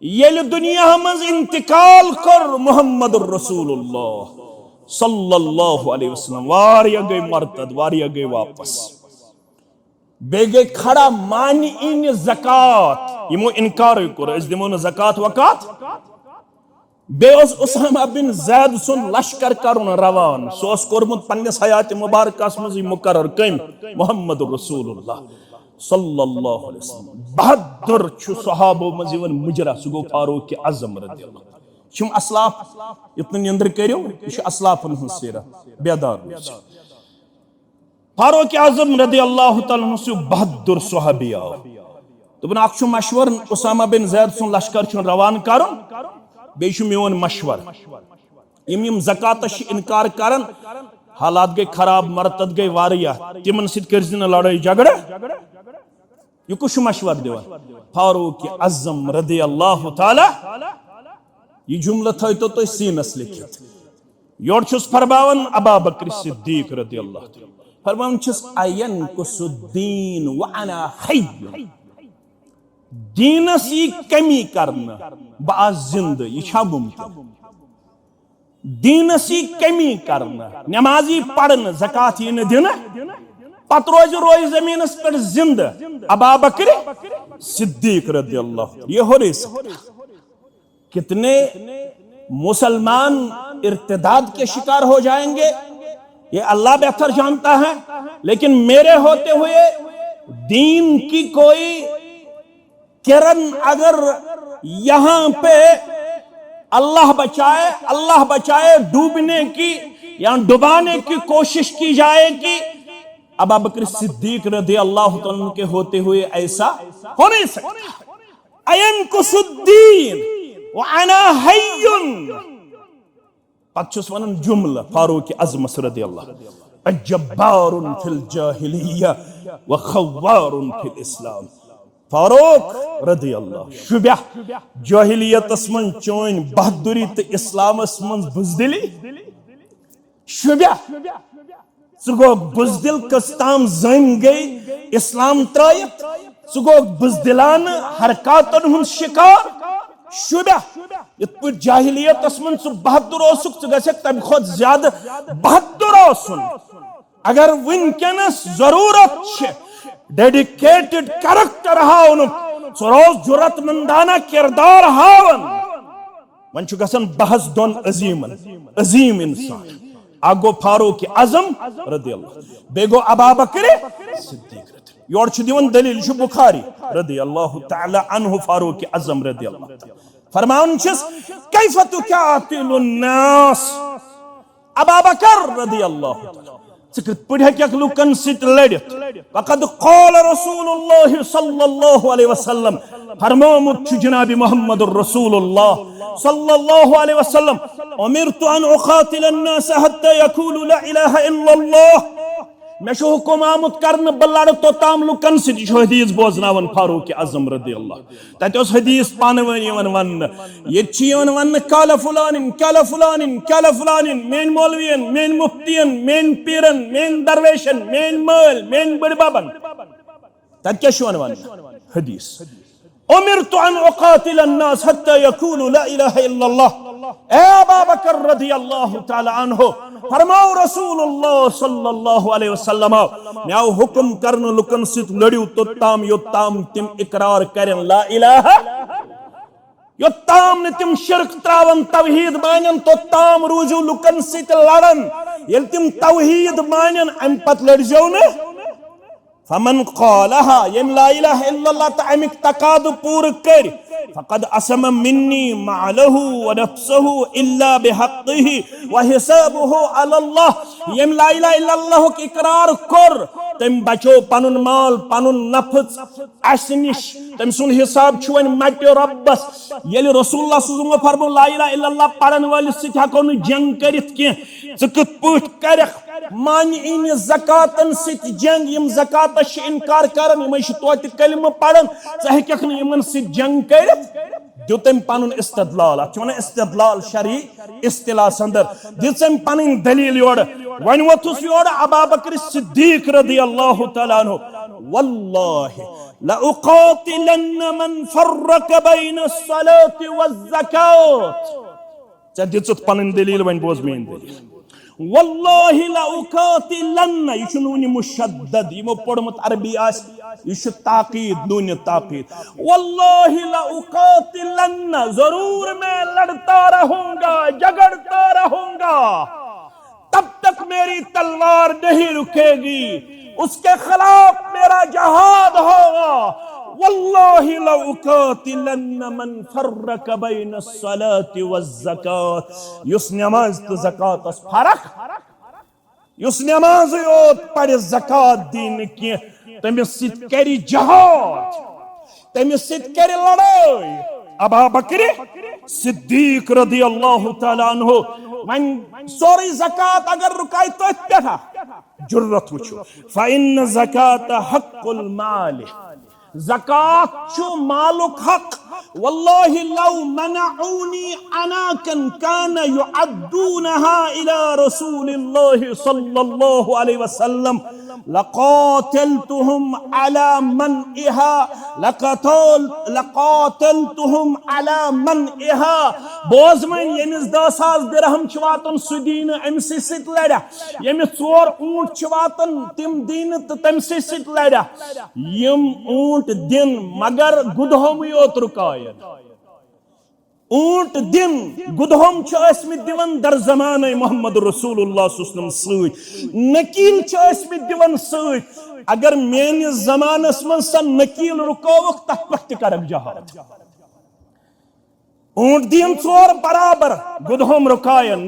येल दुनिया मज इंतकाल कर मुहम्मदुर रसूलुल्लाह सल्लल्लाहु अलैहि वसल्लम वारिया गई मरतद वारिया गई वापस बे गई खड़ा मानी इन ज़कात यमो इनकार कर इस दिमो न ज़कात वकात बे उसामा बिन ज़ैद सुन लश्कर करुन रवान सोस कोरमुत पन्निस हयात मुबारकस मज मुकर्रर कम मुहम्मदुर रसूलुल्लाह सल्लल्लाहु अलैहि वसल्लम बहादुर छु सहाबो मज वन मुजरा सुगो फारूक आज़म रदियल्लाहु छुम असलाफ इतन निंद्र करियो यह असलाफन हुन सीरत बेदार फारूक आज़म रदियल्लाहु तआला सु बहादुर सहाबी आव दोपन अख मशवर उसामा बिन ज़ैद सुन लश्कर रवान करुन बे मोन मशवर यम ज़कात इनकार करन हालात गई खराब मरतद गई वारिया तिमन सिर्फ लड़ाई झगड़ा यह कुछ मशवर दिवान फारूक आज़म रदी अल्लाह ताला यह जुमला थो तो सीनस लिखित योर फरमावन अबा बकर सिद्दीक रदी अल्लाह फरमावन अयन कुसुद्दीन व अना हय्य दीनस यह कमी करना बा जिंद यह मुमकिन दीनस यह कमी करना नमाजी पढ़न ज़कात यह दिन पत रोज जमीनस पर जिंद अबा बकर सिद्दीक रदी अल्लाह ये हो रही कितने मुसलमान इर्तिदाद के शिकार हो जाएंगे ये अल्लाह बेहतर जानता है, लेकिन मेरे होते हुए दीन की कोई किरण अगर यहां पे अल्लाह बचाए डूबने की या डुबाने की कोशिश की जाएगी, अबू बकर सिद्दीक रज़ी अल्लाह तआला के होते हुए ऐसा हो नहीं सकता। अयन कुसुद्दीन व अना हय्युन पछुस वनन जुमला फारूक आज़म रज़ी अल्लाह अजब्बारुन फिल जाहिलिया व खव्वारुन फिल इस्लाम। फारूक रज़ी अल्लाह शुबह जाहिलियत मन चोन बहादुरी तो इस्लाम मन बुजदिली शुबह सुगो बुजदिल कस्ताम जन गई इस्लाम त्रयत सुगो बुजदिलान हरकतन हुन शिकार शुबह इत जाहिलियत मन सु बहादुर ओसुक गसक तम खुद ज्यादा बहादुर ओसुन अगर वनकनस जरूरत छे डेडिकेटेड कैरेक्टर हावन सरोज जुरतमंदाना किरदार हावन वन छु गसन बहस दोन अजीम इंसान आगो फारूक आज़म रज़ी अल्लाह बेगो अबू बकर सिद्दीक योर छु दिवन दलील छु बुखारी रज़ी अल्लाह तआला अन्हु फारूक आज़म रज़ी अल्लाह फरमान छस कैफ तुकातिलुन नास अबू बकर रज़ी अल्लाह तआला पढ़े क्या लुकन सित लड़ित वक़द क़ाल रसूलुल्लाह सल्लल्लाहु अलैहि वसल्लम फरमामुत जनाब मुहम्मदुर रसूलुल्लाह सल्लल्लाहु अलैहि वसल्लम उमिरतु अन उक़ातिल अन्नास हत्ता यक़ूलु ला इलाहा इल्लल्लाह मैं हुकुम आमुत करन बलड़ तो ताम लुकन सित हदीस बोजनावन फारूक आज़म रज़ी अल्लाह तत हदीस पानवनी वन ये वन काला फुलानिन मेन मौलवियन मेन मुफ्तियन मेन पीरन मेन दरवेशन मेन मल मेन बड़ बाबन तत क्या वन हदीस उमिरतु अन उक़ातिल अन्नास हत्ता यक़ूलु ला इलाहा इल्लल्लाह। ए अबू बकर रज़ी अल्लाह तआला अन्हु फरमाओ रसूलुल्लाह सल्लल्लाहु अलैहि वसल्लम मैं हुक्म करन लुकन सित लड़ियो तो ताम यो ताम तिम इकरार करें ला इलाहा यो ताम ने तिम शिरक त्रावन तौहीद मानन तो ताम रूजु लुकन सित लड़न ये तिम तौहीद मानन अम पत लड़जो न फमन क़ालहा यम ला इलाहा इल्लल्लाह तमिक तकाद पूर कर फक़द असम मिन्नी मालहु व नफ्सहु इल्ला बिहक़्क़िही व हिसाबुहु अलल्लाह यम ला इलाहा इल्लल्लाह के इकरार कर तम बचो पनुन माल पनुन नफ्स असनिश तम सुन हिसाब छुन मट्यो रब्बस यलि रसूलुल्लाह सल्लल्लाहु अलैहि वसल्लम फरमो ला इलाहा इल्लल्लाह पढ़न वाले सित हको न जंग करित के ज कत पठ करख मान इन ज़कातन सित जंग यम ज़कात इनकार करन यम तोत कलम पढ़न च यमन सित जंग कर दुतम पन इस्तदलाल अन इस्तदलाल शरी इस्तिलाह संदर दिसम पन दलील योर वन वोथुस योर अबू बकर सिद्दीक रज़ी अल्लाह तआला अन्हु वल्लाहि ला उक़ातिलन मन फर्रक बैन अस्सलाति वज़्ज़कात च दिसत पन दलील वन बोज मेन दलील वल्लाहि ला उक़ातिलन यशुन मुशद्दद यमो पढ़मत अरबी आस यश ताकीद नून ताकीद वल्लाहि ला उक़ातिलन जरूर मैं लड़ता रहूंगा झगड़ता रहूंगा तब तक मेरी तलवार नहीं रुकेगी उसके खिलाफ मेरा जहाद होगा। वल्लाहि ला उक़ातिलन मन फर्रक बैन अस्सलाति वज़्ज़कात युस नमाज तो ज़कात अस फरक युस नमाज योत पढ़ ज़कात दीन के तमिस सित करी जहाद तमिस सित करी लड़ाई अबा बकर सिद्दीक रदी अल्लाह तआला अन्हु वन सोरी ज़कात अगर रुकाई तो पेठा जुर्रत वुचु फ़इन ज़कात हक़्क़ुल माल ज़कात छु मालुक हक वल्लाहि लौ मनऊनी अनाकन कान युअद्दूनहा इला रसूलिल्लाहि सल्लल्लाहु अलैहि वसल्लम लक़ातलतुहुम अला मनइहा लक़ातलतुहुम अला मनइहा बोज़मन यमिस 10,000 दिरहम छ वातन सुदीन अमसि सित लड़ा यमिस 4 ऊंट छ वातन तिम दीन त तमसि सित लड़ा यम ऊंट दिन मगर गुदहोम योत रुकायन ऊंट दिन गुदहोम छ अस्मित दिवन दर ज़माने मोहम्मद रसूलुल्लाह सल्लल्लाहु अलैहि वसल्लम नकील छ अस्मित दिवन सत अगर मेनिस ज़मानस मन स नकील रुकावक तथ पत करक जहाद ऊंट दिन 4 बराबर गुदहोम रुकायन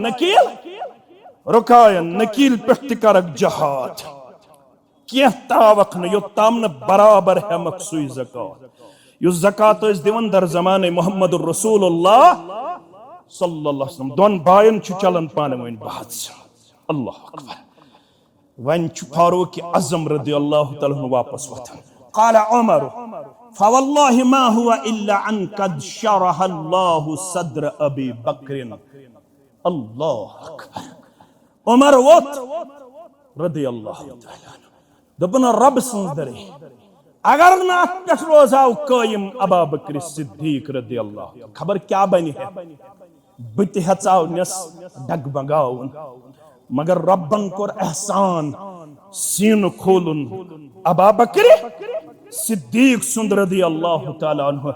नकील पत करक जहाद क्या तावक न योत्ताम न बराबर है मकसूई ज़कात युस ज़कात दिवन दर ज़माने मोहम्मद रसूलुल्लाह सल्लल्लाहु अलैहि वसल्लम दोन बायन छु चलन पाने वन बात अल्लाह अकबर वन छु फारूक आज़म रज़ियल्लाहु तआला अन्हु वापस वतन क़ाल उमर फवल्लाहि मा हुवा इल्ला अन क़द शरह अल्लाहु सद्र अबी बकर अल्लाह अकबर उमर वत रज़ियल्लाहु तआला दबन रब संदरे अगर ना पेट रोजाव कायम अबा बकर सिद्दीक रज़ियल्लाहु खबर क्या बनी है बत हचावनस डगबगावन मगर रब्बन कोर एहसान सीन खोलुन अबा बकर सिद्दीक सुंद रज़ियल्लाहु तआला अन्हु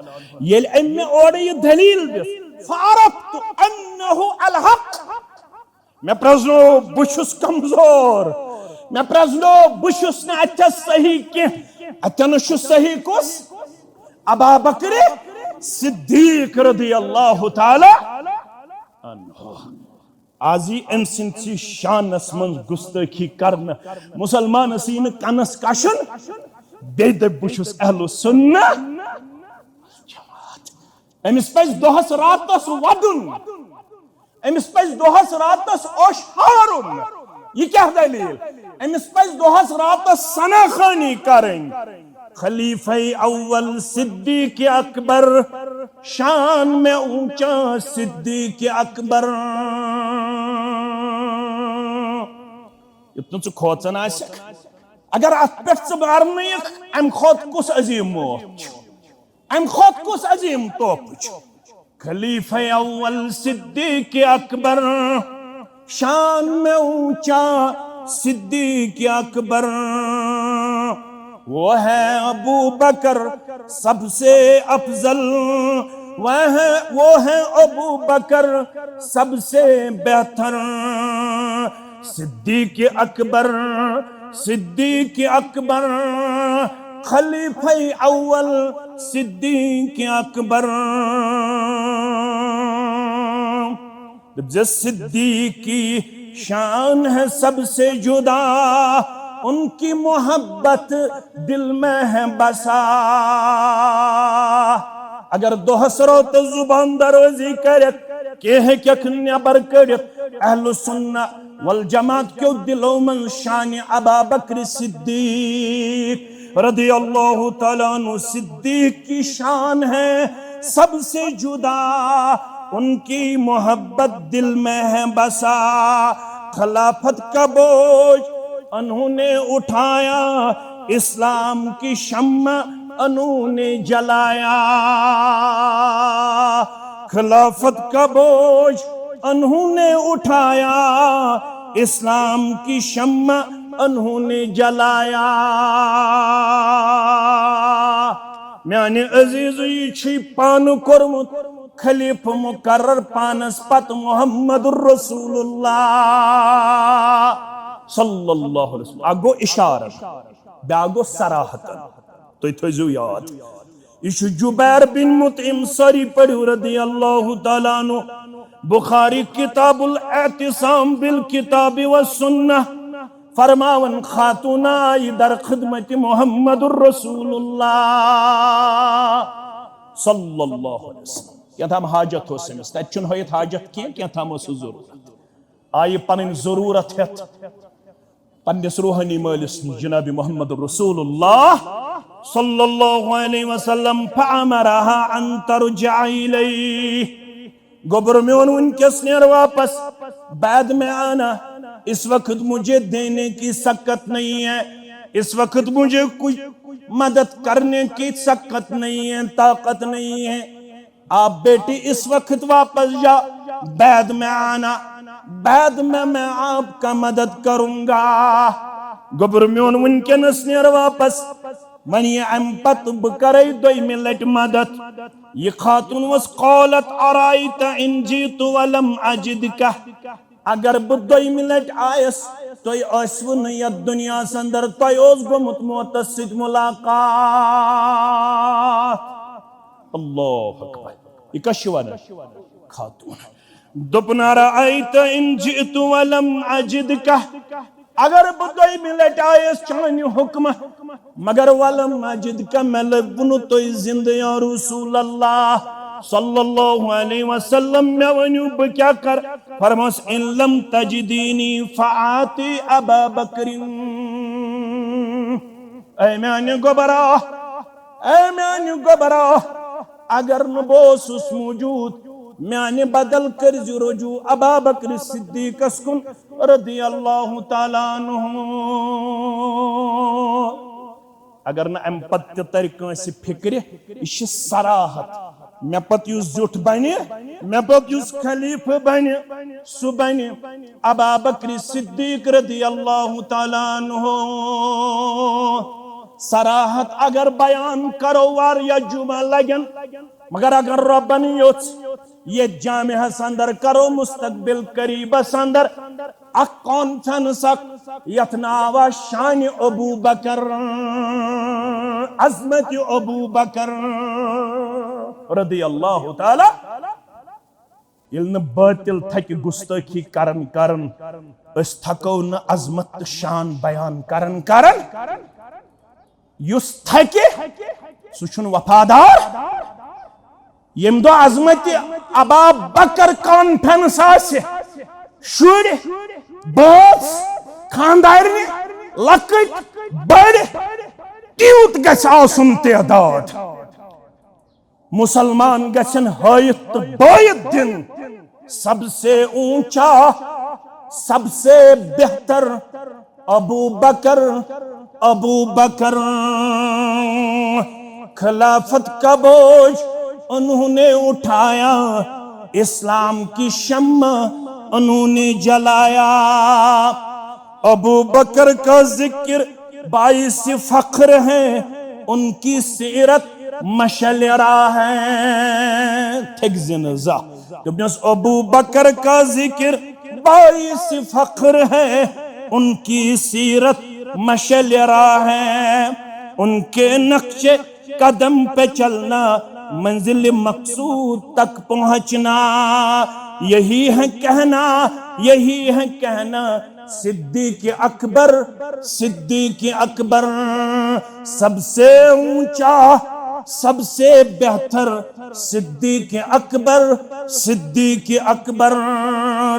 येल एम्मे ओर ये दलील दिस फारफ्तु अन्नहु अल हक मैं प्रजनो बुशुस कमजोर मैं प्रजनो बुशुस न अच्छा सही के अतन सही कुस अबा बकर सिद्दीक रज़ियल्लाहु तआला अन्हु आजी एमसिंची शानस मन गुस्तखी करन मुसलमान सीन कनस कशन बेद बुशुस अहलु सुन्नह जमात एमिस पज दोहस रातस वदुन एमिस पज दोहस रातस ओशारुन ये क्या दलील एमिस पज दोहस रातस सनाखानी करें खलीफा अव्वल सिद्दीक अकबर शान में ऊंचा सिद्दीक अकबर इतना खोचन आशक अगर अत मारन अम खोत कुस अजीम मौत अम खोत कुस अजीम तोप खलीफा अव्वल सिद्दीक अकबर शान में ऊंचा सिद्दीक अकबर वो है अबू बकर सबसे अफजल वो है अबू बकर सबसे बेहतर सिद्दीक अकबर खलीफा अव्वल सिद्दीक अकबर सिद्दीक की शान है सबसे जुदा उनकी मोहब्बत दिल में है बसा अगर दोहसरो तो जुबान दरोजी करत के है क्या नबर करत अहलु सुन्ना वल जमात क्यों दिलों में शान अबा बकर सिद्दीक रज़ियल्लाहु तआला अन्हु सिद्दीक की शान है सबसे जुदा उनकी मोहब्बत दिल में है बसा खिलाफत का बोझ उन्होंने उठाया इस्लाम की शम्मा उन्होंने जलाया खिलाफत का बोझ उन्होंने उठाया इस्लाम की शम्मा उन्होंने जलाया म्याने अजीज ये पान कोरमुत खलीफ मुकर्रर पानस पत मुहम्मदुर रसूलुल्लाह सल्लल्लाहु अलैहि वसल्लम आगो इशारत बागो सराहतन तो थजु याद इश जुबैर बिन मुतइम सरी पढ़ु रज़ियल्लाहु तआला अन्हु बुखारी किताबुल एतिसाम बिल किताब व सुन्नह फरमावन खातूना दर खिदमत मुहम्मदुर रसूलुल्लाह सल्लल्लाहु अलैहि वसल्लम क्या था हाजत हो समिस तन होत हाजत क्या था जरूरत आय पन जरूरत हेत पन्निस रूहानी मालिस जनाब मोहम्मद रसूलुल्लाह सल्लल्लाहु अलैहि वसल्लम फअमरहा अन तरजा इलैहि गोबर में उनकेस नेर वापस बाद में आना इस वक्त मुझे देने की सकत नहीं है इस वक्त मुझे कुछ मदद करने की सकत नहीं है ताकत नहीं है आप बेटी इस वक्त वापस जा बाद में आना बाद में मैं आपका मदद करूंगा गोबर में उनकेस नेर वापस मन ये अम पत बह दोयमि लट मदद ये खातून वस कौलत अराइत इन जीतु वलम अजिदका अगर बह दोयमि लट आयस तुय आसवु न यथ दुनिया अंदर तुय ओस गोमुत मौतस सित मुलाकात अल्लाहु अकबर ये कश वन खातून दोपन अराइत इन जीतु वलम अजिदका अगर बह दोयमि लट आयस चान हुक्म मगर वलम मजिद का मैं लबनु तो जिंद या रसूल अल्लाह सल्लल्लाहु अलैहि वसल्लम मैं वनु ब क्या कर फरमास इन लम तजिदीनी फआती अबा बकरिन ऐ मैंने गोबरा अगर न बोस मौजूद मैंने बदल कर रुजू अबा बकर सिद्दीक़ कुन रदियल्लाहु ताला अन्हु अगर न अम पत तर कंस फिक्र यह सराहत मे पत जुठ बन मे पत खलीफ बन सह बन अबा बकर सिद्दीक़ रदियल्लाहु ताला अन्हु सराहत अगर बयान करो वार या जुमा लगन मगर अगर रब्बन योच ये जामिअस अंदर करो मुस्तकबिल करीबस अंदर अख कॉन्फ्रेंस यथ नाव शान अबू बकर अजमत अबू बकर रदियल्लाहु ताला यिल बातिल थक गुस्ताखी करन अस थको न अजमत शान बयान करन युस थके सुन वफादार यम दो अजमत अबा बकर कॉन्फ्रेंस शुर बास खानदारनी लकट बड़ त्यूत गछ आसुन तादाद मुसलमान गछन हायत तो बायत दिन सबसे ऊंचा सबसे बेहतर अबू बकर खिलाफत का बोझ उन्होंने उठाया इस्लाम की शम्मा उन्होंने जलाया अबू बकर का जिक्र बाइस फख्र है उनकी सीरत मशलरा है अबू बकर का जिक्र बाइस फख्र है उनकी सीरत मशलरा है उनके नक्शे कदम पे चलना मंजिल मकसूद तक पहुंचना यही है कहना सिद्दीक़ अकबर सबसे ऊंचा सबसे बेहतर सिद्दीक़ अकबर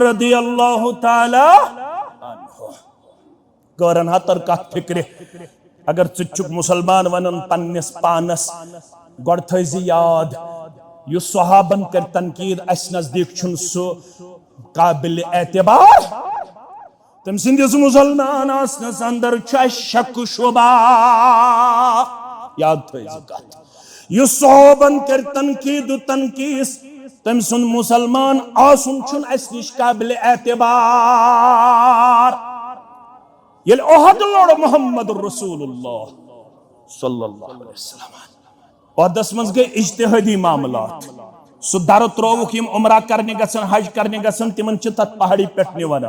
रदियल्लाहु ताला अन्हु गौरन हतर का फिक्र अगर चुक मुसलमान वनन पन्निस पानस गॉड थी याद यु सहाबन कर तनकीद अस नजदीक काबिल एतबार तम सिंदिस मुसलमान आसनस अंदर शक शुबा याद थी कत यु सहाबन कर तनकीस तम सुन मुसलमान आसुन छुन अस निश काबिल एतबार ये ओहद लोड़ मोहम्मद रसूलुल्लाह सल्लल्लाहु अलैहि वसल्लम ओहदस मज गए इज्तिहादी मामलात सु दर त्रोवुक यम उमरा करने गसन हज करने गसन तिमन च तत पहाड़ी पेट निवन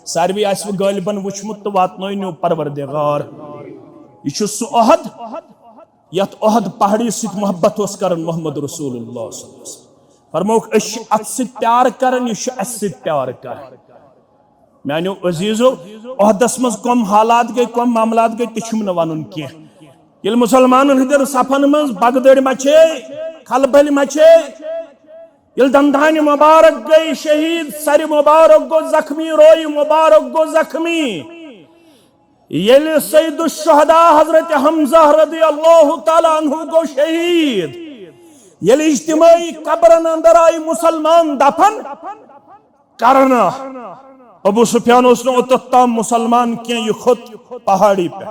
सारवी आसव गालिबन वुचमुत तो वातनो परवरदिगार यह सु ओहद यत ओहद पहाड़ी सित मोहब्बत ओस करन मोहम्मद रसूलुल्लाह सल्लल्लाहु अलैहि वसल्लम फरमोक अश अत सित प्यार करन यह अस सित प्यार करन मानो अजीजो ओहदस मज कम हालात गई कम मामलात गई तुम न वन कह मुसलमान हंदन सफन मज बगदड़ मचे खलबल मचे, यिल दंदान मुबारक गई शहीद, सर मुबारक गो जख्मी, रोई मुबारक गो जख्मी। यिल सैयदुश्शुहदा हजरत हमजा रदियल्लाहु तआला अन्हु गो शहीद, यिल इज्तिमाई कब्रन अंदर आई मुसलमान दफन करना, अबू सुफियान ओतम मुसलमान के ये खुद पहाड़ी पे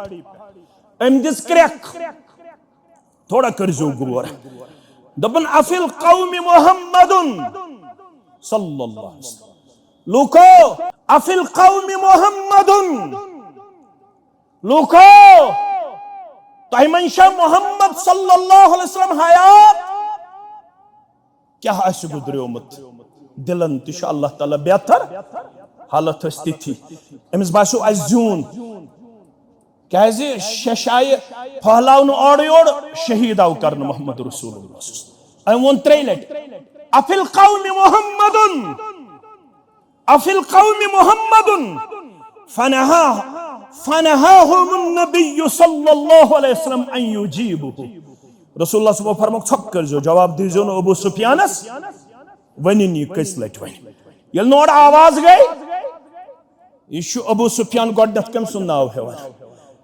अम दिस क्रैक थोड़ा करजो गौर दबन अफिल कौमी मुहम्मदुन सल्लल्लाहु अलैहि वसल्लम, लूको अफिल कौमी मुहम्मदुन, लूको तह मंशा मोहम्मद सल्लल्लाहु अलैहि वसल्लम हयात क्या आस गुजरियोमुत दिलन तश अल्लाह ताला बेहतर हालत थी अमिस बासो अजून क्या शशाय फहलावन और योर शहीद आव कर मोहम्मद रसूलुल्लाह अम वोन 3 लट अफिल कौमी मुहम्मदुन, अफिल कौमी मुहम्मदुन फनहाहुम नबी सल्लल्लाहु अलैहि वसल्लम अन युजीबुहु, रसूलुल्लाह सल्लल्लाहु फरमाक छप कर जो जवाब दीजो न अबू सुफियानस वनिन ये कस लट वन यल नोड आवाज गई यह अबू सुफियान गोडनथ कम सुन नाव हेवन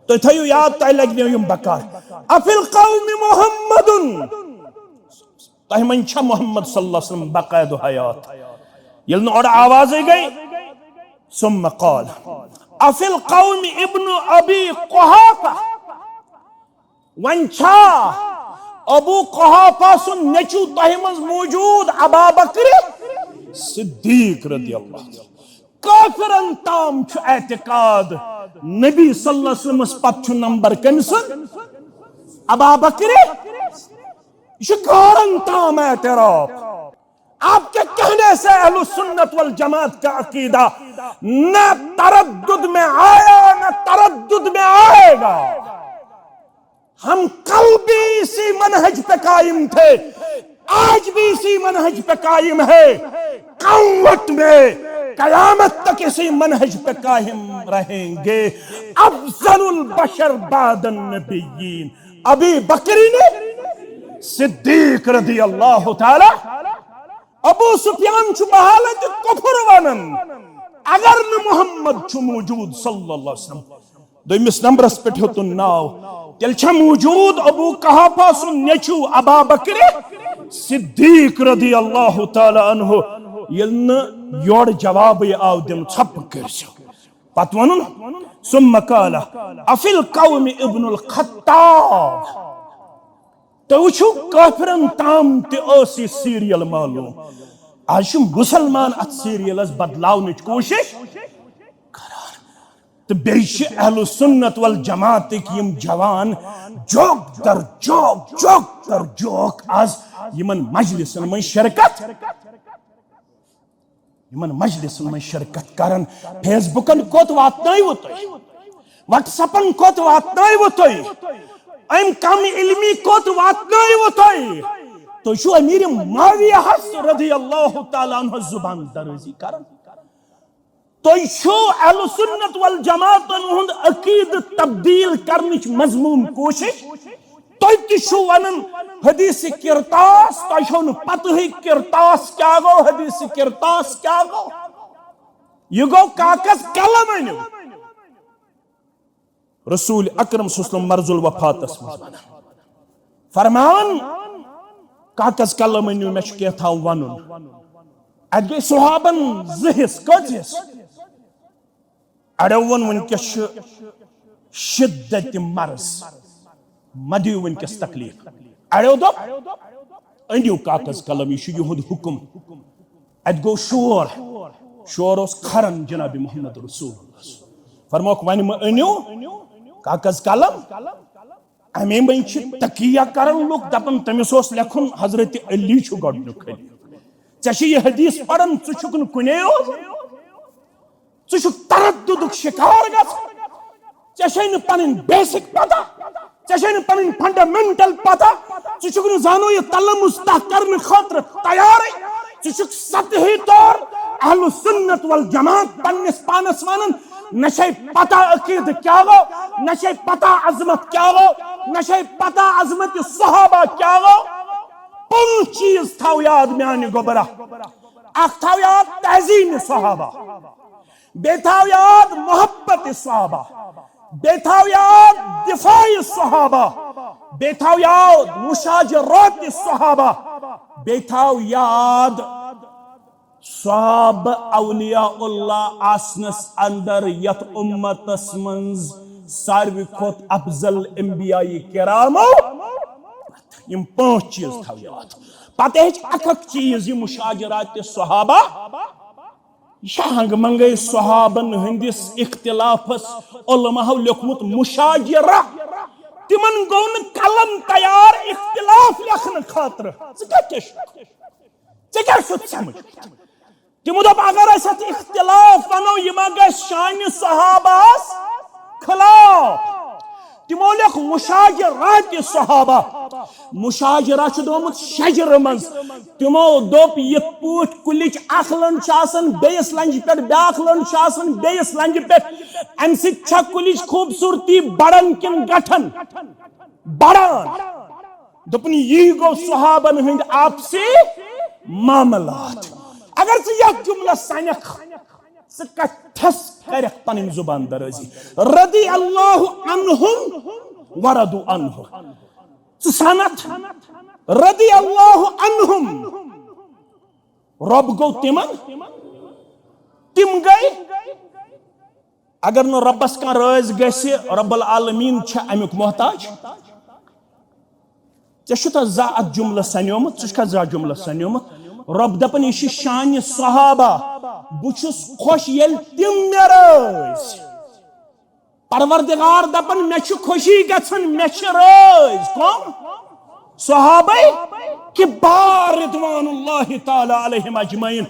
तो थयो याद तय लगे यम बकार अफिल कौमी मुहम्मदुन तह मन छ मोहम्मद सल्लल्लाहु अलैहि वसल्लम बकायद हयात यल नोड आवाज गई सुम्मा क़ाल अफिल कौमी इब्नु अबी कुहाफा वन छा अबू कुहाफा सुन नेचू तह मज मौजूद अबा बकर सिद्दीक रदियल्लाहु काफिरन ताम छु एतकाद नबी सल्लल्लाहु अलैहि वसल्लम पत छु नंबर कमसन अबा बकर शिकारन ताम एतराफ आपके कहने से अहलुस सुन्नत वल जमात का अकीदा न तरद्दुद में आया न तरद्दुद में आएगा। हम कल भी इसी मनहज पे कायम थे, आज भी इसी मनहज पे कायम है, क़यामत में कयामत तक इसी मनहज पे कायम रहेंगे। अफज़लुल बशर बादन नबिय्यीन अबी बकरी ने सिद्दीक रदियल्लाहु ताला अबू सुफियान छु बहालत कुफर वनन अगर न मोहम्मद छु मौजूद सल्लल्लाहु अलैहि वसल्लम दोमिस नंबरस पे होतुन नाव तेल छ मौजूद अबू कुहाफा सुन नेचू अबा बकर सिद्दीक रदियल्लाहु ताला अन्हु यल्न योर जवाब आव दिम छप करजो पत वनुन सुम्मा काला अफिल कौमी इब्नुल खत्ताब तो वुचु काफिरन ताम ते सीरियल मालूम आज मुसलमान अत सीरियलस बदलावनच कोशिश करान तो बेश अहलुस सुन्नत वल जमात यम जवान जोक दर जोक आज यमन मजलिसन में शिरकत यमन मजलिसन में शिरकत करन फेसबुकन कोत वातनायो तोय व्हाट्सएपन कोत वातनायो तोय अम कम इल्मी कोत वातनायो तोय तो शो अमीर मुआविया हस रदियल्लाहु ताला अन्हु जुबान दरजी करन तो शो अहलुस सुन्नत वल जमात हुंद अकीद तब्दील करनिच मजमूम कोशिश तो तिशु वनन हदीस किरतास तो शो न पतही किरतास क्या गो हदीस किरतास क्या गो ये गो कागज कलम अन्यु रसूल अकरम सल्लल्लाहु मरजुल वफातस मज फरमान कागज कलम अन्यु मे के था वनुन अद गई सुहाबन जहिस कजिस अडवन वनकस शिद्दत मर्ज मदियो वनकस तकलीफ अड़ो दो अंडियो कागज कलम यह युहुद हुकुम अद गो शोर उस खरन जनाब मोहम्मद रसूलुल्लाह फरमोक वन अनियो कागज कलम अमे मन तकिया करन लोग दपन तमिस लेखुन हजरत अली गोडनुक चे यह हदीस पढ़न चुन कुने चुक तरद्दुदुक शिकार गे पन बेसिक पता चे पन फंडामेंटल पता चुक जानो यह तलमुस कर खतर तैयार चुक सतही तौर अहलुस सुन्नत वल जमात पन्निस पानस वनन नशे पता अकीद क्या गो नशे पता अजमत क्या गो नशे पता अजमत सहाबा क्या गो 5 चीज थाव याद म्यान गोबरा। अख थाव याद तहजीम सहाबा, बे थाव याद मोहब्बत सहाबा, बे थाव याद दिफाई सहाबा, बे थाव याद मुशाजरात सहाबा, बे थाव याद साब औलियाउल्लाह आसनस अंदर यत उम्मतस मंज सारवी खोत अफजल अंबियाई किरामो। यम 5 चीज थाव याद। पता है चीज ये मुशाजरात सहाबा हंग मंगे सहाबन हंदिस इख्तिलाफस उलमाओ लिखमुत मुशाजरा। तिमन गो न कलम तैयार इख्तिलाफ लिखन खातिर। क्या समझ तिमो दप अगर इख्तिलाफ वनो यह गि शान सहाबास खिलाफ। तिमो लिख मुशाजरात सहाबा। मुशाजरा दोमुत शजर मज। तिमो दोप ये पूट कुलिच अख लंड बेस लंज पे ब्याख लंड बेस लंज पे अम सह कुलिच खूबसूरती बढ़न किन गठन बढ़ान। दोपन यह गो सहाबन हंद आपसी मामलात। अगर यह जुमला सनख कथस कर पन जुबान दराजी रदी अल्लाह अन्हुम वरदु अन्हु सनत रदी अल्लाह अन्हुम रब गो तिमन तिम गई। अगर न रबस का राज गसे रब्बुल आलमीन छ अमुक मोहताज। चा जा जुमला सनोमुत चा जुमला सनोमुत। रब दपन यह शान सहाबा। बुछुस खुश येल तिम मे राज। परवरदिगार दपन मे खुशी गछन मे राज। कौन सहाबे किबार रिदवानुल्लाहि ताला अलैहिम अजमईन।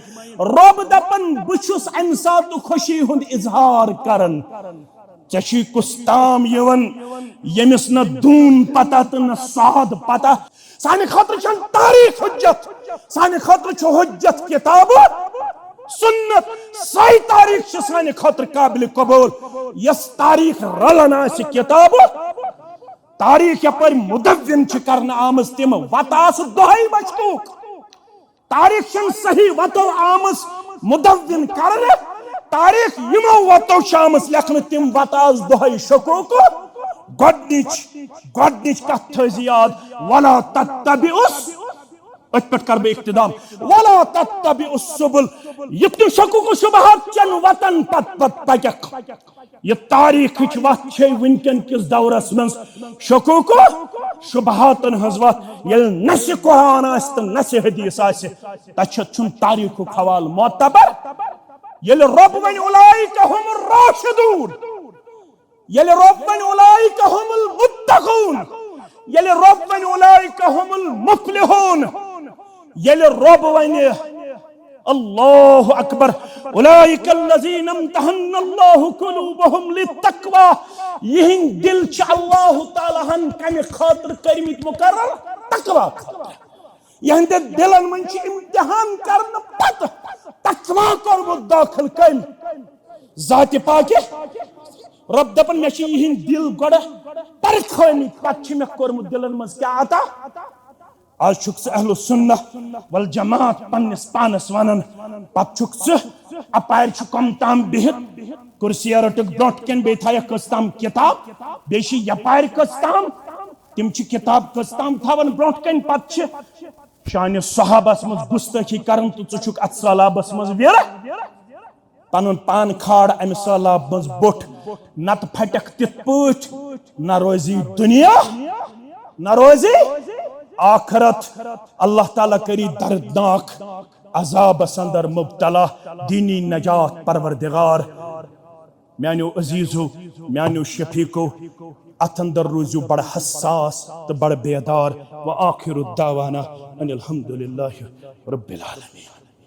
रब दपन बुछुस अम सात खुशी हुंद इजहार करन। ची कुस्ताम यवन यमिस न दून पता तो न साद पता। साने खतर तारीख हुज्जत। साने खतर हुज्जत किताब सुन्नत। सही तारीख साने खतर काबिल कबूल। यस तारीख रलन आसि किताब तारीख यपर मुदव्विन करना आमज तिम वतास दोहई मशकूक। तारीख सही वतो आमज मुदव्विन करने। तारीख यमो वतो शामस लेखन तिम वतास दोहई शकूक। गोडनिच कथ थी याद वला तत्तबिउस अत पे कर इख्तिदाम वला तत्तबिउस सुबुल। युत शकूक शुबहात चन वतन पत पत पक। यह तारीख वत वनकन किस दौरस मं शकूक शुबहातन हज वत। ये नस कुरान तो नस हदीस तथा तारीख हवाल मोतबर। ये रब वन उलाइका हुमुर राशिदून। ये रब वन उलाइका हुमुल मुत्तकून। ये रब वन उलाइका हुमुल मुफ्लिहून। ये रब वन अल्लाहु अकबर उलाइकल्लज़ीना इम्तहन्नल्लाहु कुलूबहुम लित्तक़वा। यहिं दिल छ अल्लाह ताला हन कमि खातिर करमित मुकर्रर तकवा खातिर। यहंदे दिलन मन छ इम्तिहान करन पत तकवा करबो दाखिल कम जाति पाके। रब दपन मे छ यहिं दिल गड परखमि पत छ मे करमु दिलन मस क्या आता। आज छुक अहलु सुन्नह वल जमात पन्निस पानस वनन पत छुक अपार छ कम ताम बिहित कुर्सी रटक ब्रोट कन बे थाय कस्ताम किताब बेशी यपार कस्ताम तिम छ किताब कस्ताम थावन ब्रोट कन पत छ शान सहाबस मज गुस्ताखी करन तो छुक अत सलाबस मज वेर पन पान खाड़ अम सलाब मज बोट नत फटक तित पठ न रोजी दुनिया न रोजी आखरत। अल्लाह ताला करी दर्दनाक अजाबस अंदर मुब्तला दीनी नजात परवरदिगार। म्यानो अजीजो म्यानो शफीको अत अंदर रूजू बड़ हसास तो बड़ बेदार। व आखिरु दावाना अनिल हम्दुलिल्लाहि रब्बिल आलमीन।